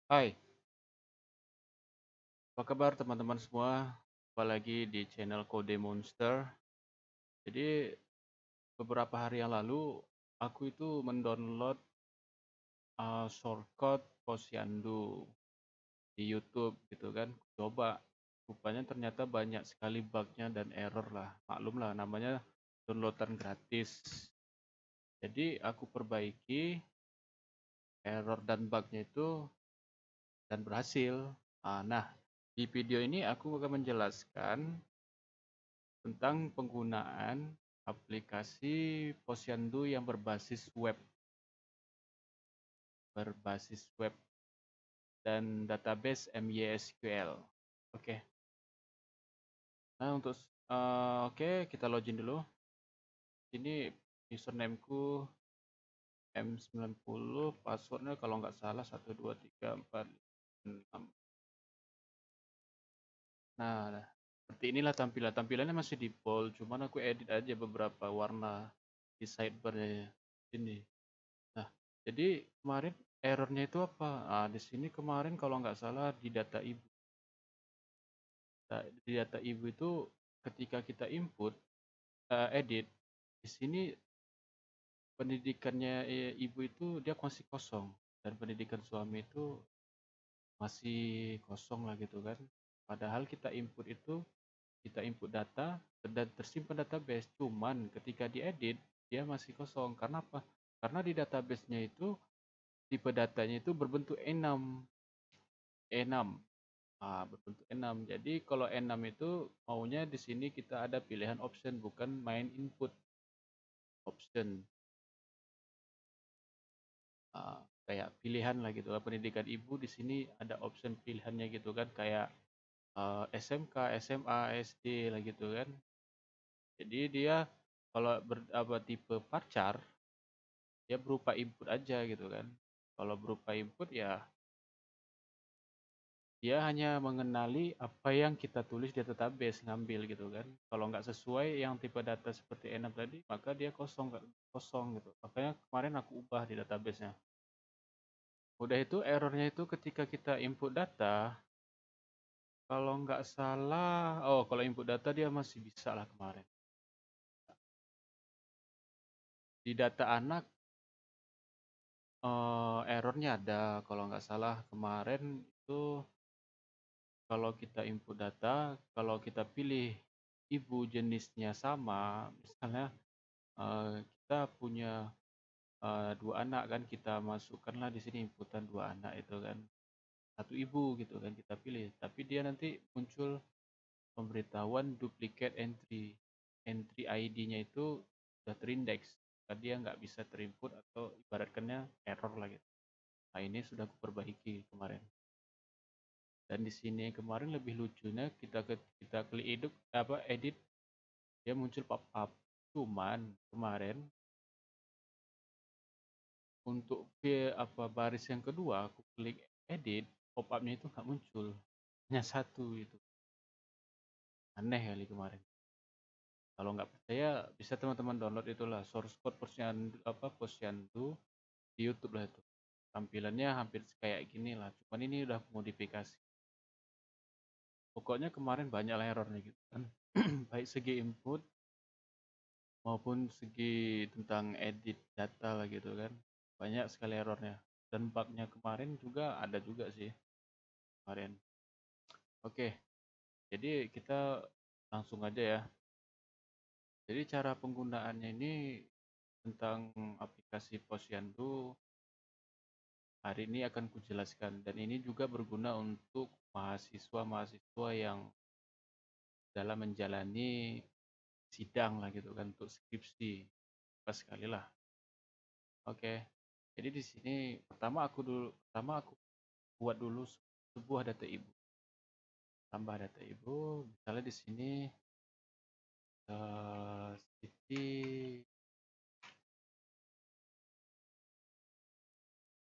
Hai, apa kabar teman-teman semua? Jumpa lagi di channel Kode Monster. Jadi beberapa hari yang lalu aku itu mendownload shortcut Posyandu di YouTube gitu kan. Coba, rupanya ternyata banyak sekali bugnya dan error lah. Maklum lah, namanya downloadan gratis. Jadi aku perbaiki error dan bugnya itu dan berhasil. Nah, di video ini aku akan menjelaskan tentang penggunaan aplikasi Posyandu yang berbasis web dan database MySQL. Oke. Nah, oke, kita login dulu. Ini usernameku M90, passwordnya kalau nggak salah 123456. Nah, seperti inilah tampilan. Tampilannya masih default, cuman aku edit aja beberapa warna di sidebar-nya ini. Nah, jadi kemarin errornya itu apa? Di sini kemarin kalau nggak salah di data ibu. Nah, di data ibu itu ketika kita input, edit, di sini pendidikannya ibu itu dia masih kosong dan pendidikan suami itu masih kosong lah gitu kan. Padahal kita input data dan tersimpan database, cuman ketika diedit dia masih kosong. Karena apa? Karena di database-nya itu tipe datanya itu berbentuk enum. E6. Berbentuk enum. Jadi kalau enum itu maunya di sini kita ada pilihan option, bukan main input option. Kayak pilihan lah gitu. Pendidikan ibu di sini ada option pilihannya gitu kan, kayak SMK, SMA, SD lah gitu kan. Jadi dia kalau tipe parcar, dia berupa input aja gitu kan. Kalau berupa input ya dia hanya mengenali apa yang kita tulis di database, ngambil gitu kan. Kalau nggak sesuai yang tipe data seperti enum tadi, maka dia kosong, kosong gitu. Makanya kemarin aku ubah di database-nya. Udah itu errornya itu ketika kita input data, kalau nggak salah, kalau input data dia masih bisa lah kemarin. Di data anak errornya ada, kalau nggak salah kemarin itu kalau kita input data, kalau kita pilih ibu jenisnya sama, misalnya kita punya dua anak kan, kita masukkanlah di sini inputan dua anak itu kan, satu ibu gitu kan kita pilih, tapi dia nanti muncul pemberitahuan duplicate entry. Entry ID-nya itu sudah terindeks, dia nggak bisa terinput atau ibaratkannya error lah gitu. Nah, ini sudah aku perbaiki kemarin. Dan di sini kemarin lebih lucunya kita klik edit, dia muncul pop up. Cuman kemarin untuk baris yang kedua aku klik edit, pop up-nya itu nggak muncul, hanya satu itu. Aneh kali kemarin. Kalau nggak percaya bisa teman-teman download itulah source code Posyandu di YouTube lah itu. Tampilannya hampir kayak gini lah, cuman ini udah modifikasi. Pokoknya kemarin banyak lah errornya gitu kan. Baik segi input maupun segi tentang edit data lah gitu kan. Banyak sekali errornya. Dan bugnya kemarin juga ada juga sih kemarin. Oke, jadi kita langsung aja ya. Jadi cara penggunaannya ini tentang aplikasi Posyandu hari ini akan kujelaskan, dan ini juga berguna untuk mahasiswa-mahasiswa yang dalam menjalani sidang lah gitu kan, untuk skripsi. Pas sekali lah. Oke. Jadi di sini pertama aku buat dulu sebuah data ibu. Tambah data ibu, misalnya di sini Siti,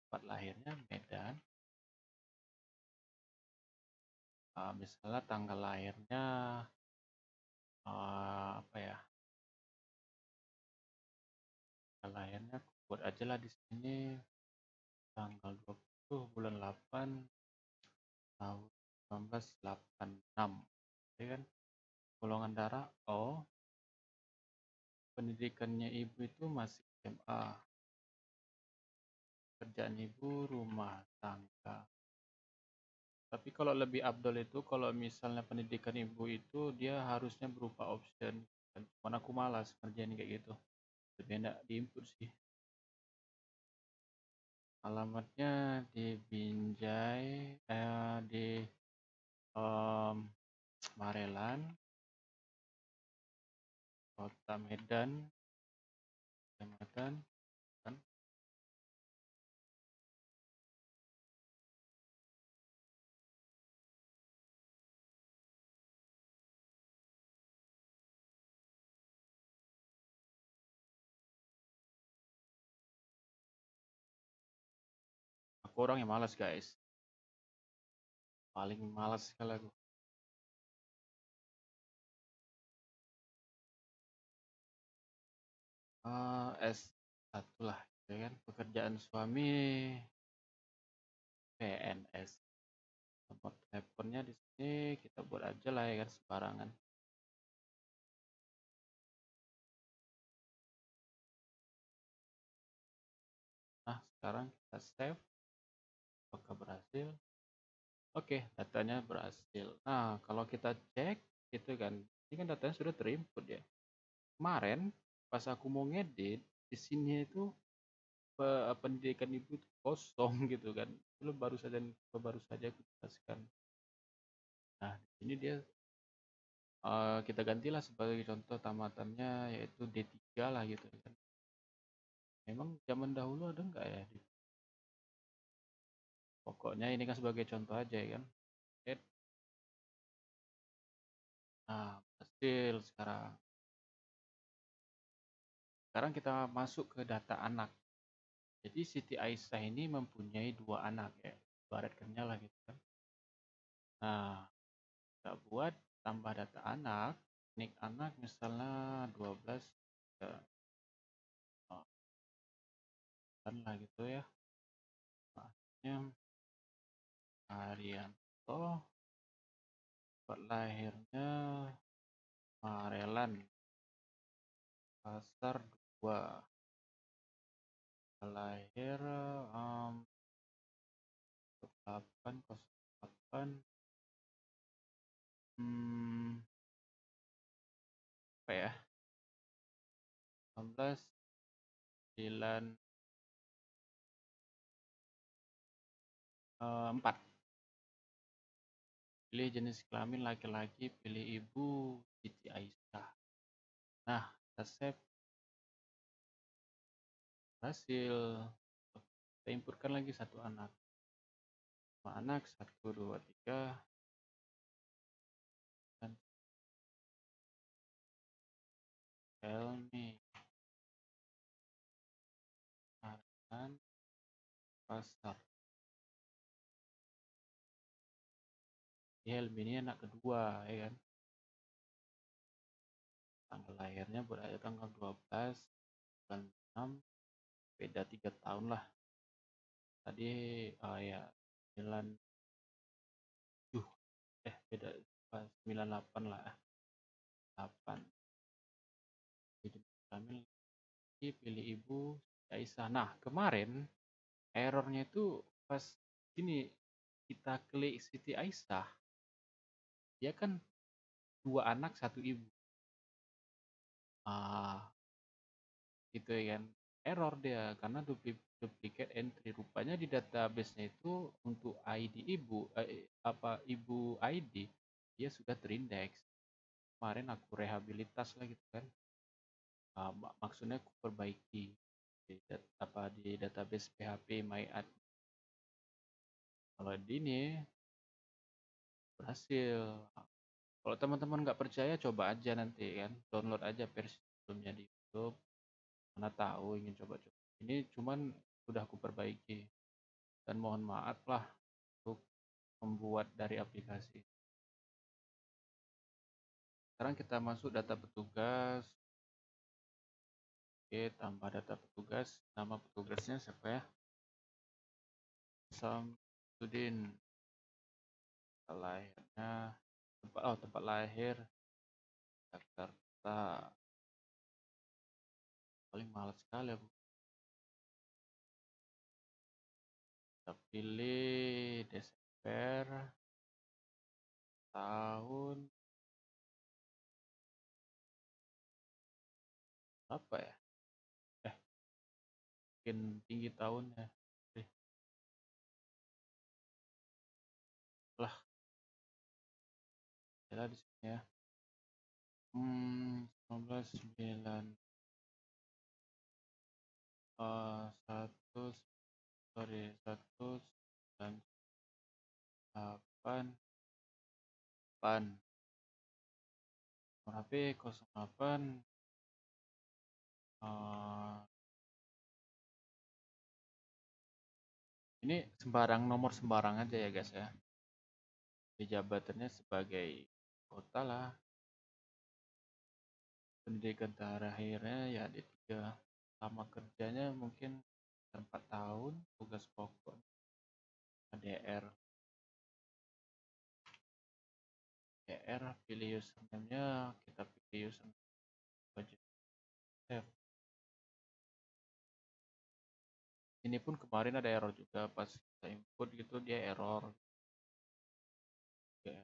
tempat lahirnya Medan. Misalnya tanggal lahirnya apa ya? Tanggal lahirnya aku buat aja lah di sini tanggal 20 bulan 8 1986, ya kan? Golongan darah O, pendidikannya ibu itu masih SMA, kerjaan ibu rumah tangga. Tapi kalau lebih abdol itu kalau misalnya pendidikan ibu itu dia harusnya berupa option. Cuman aku malas ngerjain kayak gitu. Lebih enak diinput sih. Alamatnya di Binjai, di Marelan, Kota Medan, Kecamatan, kan? Aku orang yang malas guys, paling malas sekali aku. S1 lah, ya kan? Pekerjaan suami PNS. Nomor teleponnya di sini kita buat aja lah ya kan sembarangan. Nah, sekarang kita save. Apakah berhasil? Oke, datanya berhasil. Nah, kalau kita cek itu kan, ini kan datanya sudah terinput ya. Kemarin pas aku mau ngedit, di sini itu pendidikan ibu itu kosong gitu kan. Itu baru saja aku jelaskan. Nah, di sini dia kita gantilah sebagai contoh tamatannya yaitu D3 lah gitu kan. Memang zaman dahulu ada nggak ya? Pokoknya ini kan sebagai contoh aja ya kan. Nah, hasil sekarang. Sekarang kita masuk ke data anak. Jadi Siti Aisyah ini mempunyai 2 anak ya. Ibaratkannya lah gitu kan. Nah, kita buat tambah data anak. Nik anak misalnya 12 ya, kan lah gitu ya. Maksudnya Arianto, tempat lahirnya Marelan, Pasar 2, lahir 808, apa ya, 19 9 4. Pilih jenis kelamin laki-laki, pilih ibu Siti Aisyah. Nah, kita save. Hasil. Kita inputkan lagi 1 anak. 5 anak, 1, 2, 3. Dan Helmi. Dan Pasar. Helmi ini anak kedua, ya kan? Tanggal lahirnya berada tanggal 12 bulan 6, beda 3 tahun lah. Tadi ya 97, beda 98 lah. 8. Jadi kami pilih ibu Aisyah. Nah, kemarin errornya itu pas ini kita klik Siti Aisyah, dia kan 2 anak 1 ibu. Gitu ya kan. Error dia karena duplicate entry. Rupanya di database-nya itu untuk ID ibu ibu ID dia sudah terindeks. Kemarin aku rehabilitas lah gitu kan. Maksudnya aku perbaiki di database PHP MyAd. Kalau di ini berhasil. Kalau teman-teman nggak percaya coba aja nanti kan, download aja versi sebelumnya di YouTube. Mana tahu ingin coba-coba. Ini cuman sudah aku perbaiki dan mohon maaf lah untuk membuat dari aplikasi. Sekarang kita masuk data petugas. Oke, tambah data petugas. Nama petugasnya siapa ya? Samsudin. lahirnya tempat lahir Jakarta. Paling malas sekali aku. Kita pilih Desember tahun apa ya? Mungkin tinggi tahunnya. Lah, ya di sini ya. 1991 198 nomor HP 08 ini nomor sembarang aja ya guys ya. Di jabatannya sebagai kota lah. Pendidikan terakhirnya ya D3. Lama kerjanya mungkin 4 tahun. Tugas pokok ADR. Pilih username-nya, kita pilih username budget save. Ini pun kemarin ada error juga pas kita input gitu, dia error. Ya.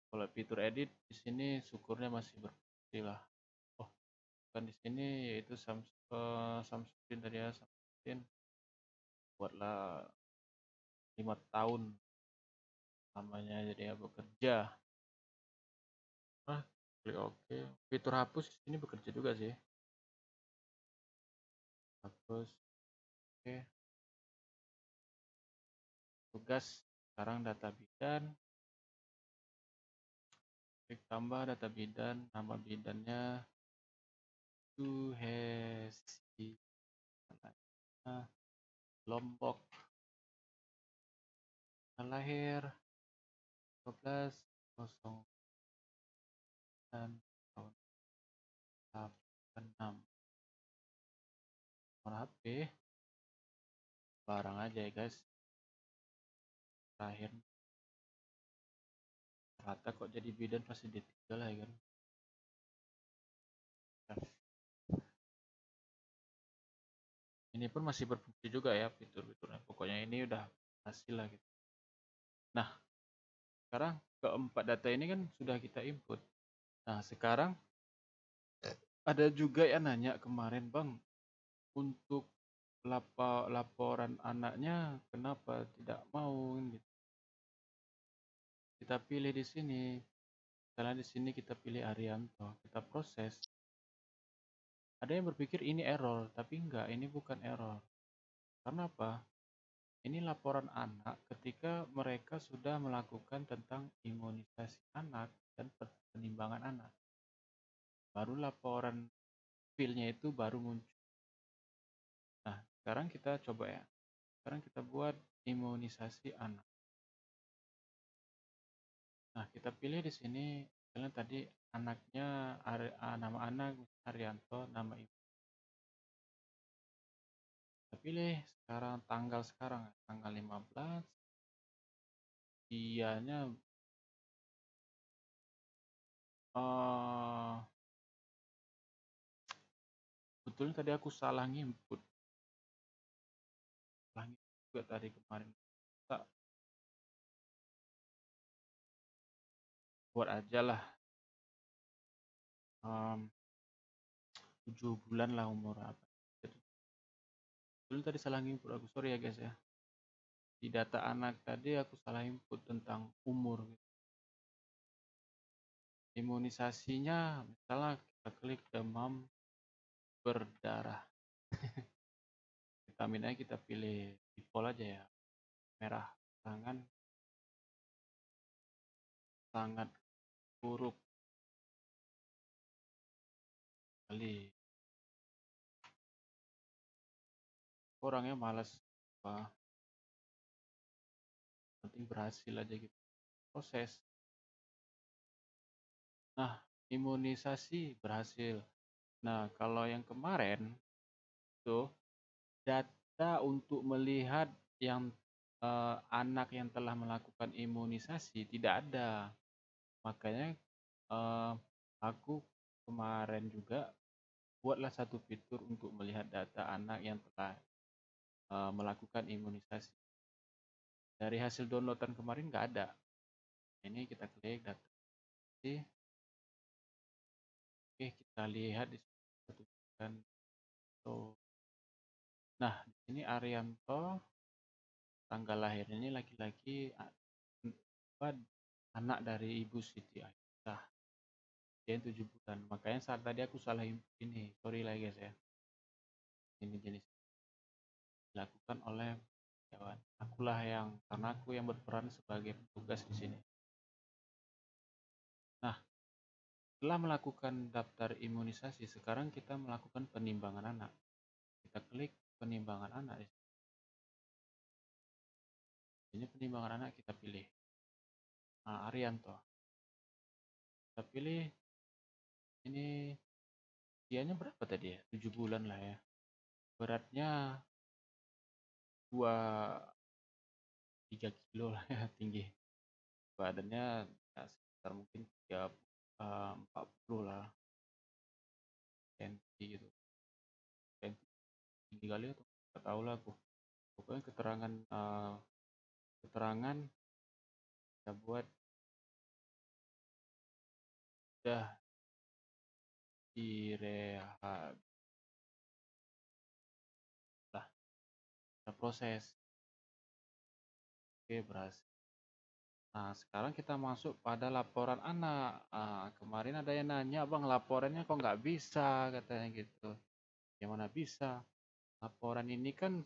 Kalau fitur edit di sini syukurnya masih berfungsi lah. Oh, kan di sini yaitu Samsudin tadi ya, Samsudin buatlah 5 tahun namanya jadi ya bekerja. Klik oke. Fitur hapus di sini bekerja juga sih. Hapus. Oke. Tugas sekarang data bidan. Klik tambah data bidan, nama bidannya Suhesi Lombok. Lahir 12.09 tahun 86. Nomor HP barang aja ya guys. Terakhir rata kok jadi bidan pasti D3 lah ya kan. Ini pun masih berfungsi juga ya fitur-fiturnya. Pokoknya ini udah hasil lah gitu. Nah, sekarang keempat data ini kan sudah kita input. Nah, sekarang ada juga yang nanya kemarin, Bang, untuk laporan anaknya kenapa tidak mau gitu. Kita pilih di sini. Misalnya di sini kita pilih Arianto, kita proses. Ada yang berpikir ini error, tapi enggak, ini bukan error. Karena apa? Ini laporan anak ketika mereka sudah melakukan tentang imunisasi anak dan penimbangan anak. Baru laporan filenya itu baru muncul. Nah, sekarang kita coba ya. Sekarang kita buat imunisasi anak. Nah, kita pilih di sini, misalnya tadi anaknya, nama anak Arianto, nama ibu. Kita pilih sekarang tanggal 15. Dianya betulnya tadi aku salah nginput. Salah nginput juga tadi kemarin. Kita buat aja lah 7 bulan lah umur apa. Betulnya tadi salah nginput aku, sorry ya guys ya. Di data anak tadi aku salah input tentang umur. Imunisasinya misalnya kita klik demam berdarah. Vitaminnya kita pilih default aja ya, merah, sangat buruk kali. Orangnya malas apa, penting berhasil aja gitu. Proses. Nah, imunisasi berhasil. Nah, kalau yang kemarin tuh data untuk melihat yang anak yang telah melakukan imunisasi tidak ada. Makanya aku kemarin juga buatlah satu fitur untuk melihat data anak yang telah melakukan imunisasi. Dari hasil downloadan kemarin nggak ada. Ini kita klik data. Oke, kita lihat di sini. Nah, di sini Arianto, tanggal lahirnya ini laki-laki, anak dari Ibu Siti Aisyah. Dia 7 bulan. Makanya saat tadi aku salah ini. Sorry lah guys ya. Ini jenis dilakukan oleh hewan. Karena aku yang berperan sebagai petugas di sini. Nah, setelah melakukan daftar imunisasi, sekarang kita melakukan penimbangan anak. Kita klik penimbangan anak. Ini penimbangan anak kita pilih. Nah, Arianto. Kita pilih ini usianya berapa tadi ya? 7 bulan lah ya. Beratnya 3 kilo lah ya tinggi. Badannya ya, sekitar mungkin 40 lah senti gitu. Senti tinggi kali atau nggak tahu lah aku. Pokoknya keterangan kita buat sudah direhab lah, kita proses. Oke, berhasil. Nah, sekarang kita masuk pada laporan anak. Kemarin ada yang nanya, bang, laporannya kok nggak bisa, katanya gitu. Yang mana bisa? Laporan ini kan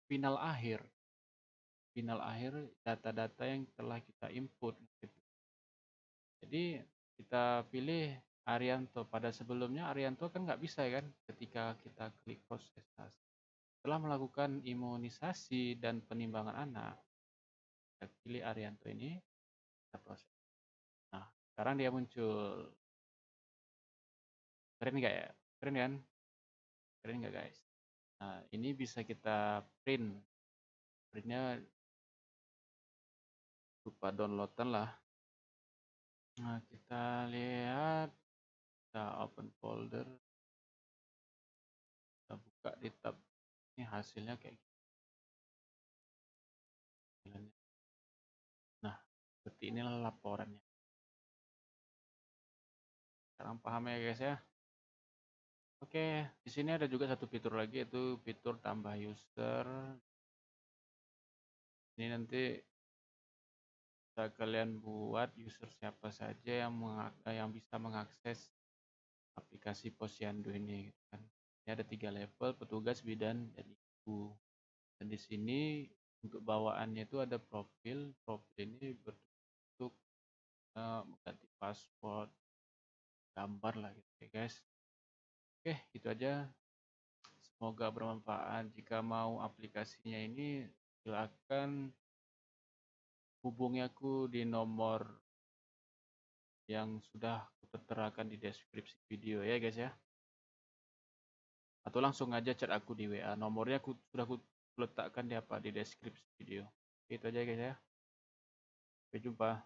final akhir data-data yang telah kita input. Gitu. Jadi kita pilih Arianto. Pada sebelumnya Arianto kan nggak bisa kan, ketika kita klik proses. Setelah melakukan imunisasi dan penimbangan anak, kita pilih Arianto ini, kita proses. Nah, sekarang dia muncul. Keren nggak ya? Keren kan? Keren nggak guys? Nah, ini bisa kita print. Printnya berupa downloadan lah. Nah, kita lihat, kita open folder, kita buka di tab ini, hasilnya kayak gini. Nah, seperti inilah laporannya. Sekarang paham ya guys ya? Oke, di sini ada juga satu fitur lagi, yaitu fitur tambah user. Ini nanti bisa kalian buat user siapa saja yang bisa mengakses aplikasi Posyandu ini. Gitu kan. Ini ada 3 level, petugas, bidan, dan ibu. Dan di sini untuk bawaannya itu ada profil. Profil ini berbentuk ganti password, gambar lah gitu ya guys. Oke, itu aja. Semoga bermanfaat. Jika mau aplikasinya ini, silakan hubungi aku di nomor yang sudah terterakan di deskripsi video ya guys ya. Atau langsung aja chat aku di WA. Nomornya sudah aku letakkan di deskripsi video. Itu aja guys ya. Sampai jumpa.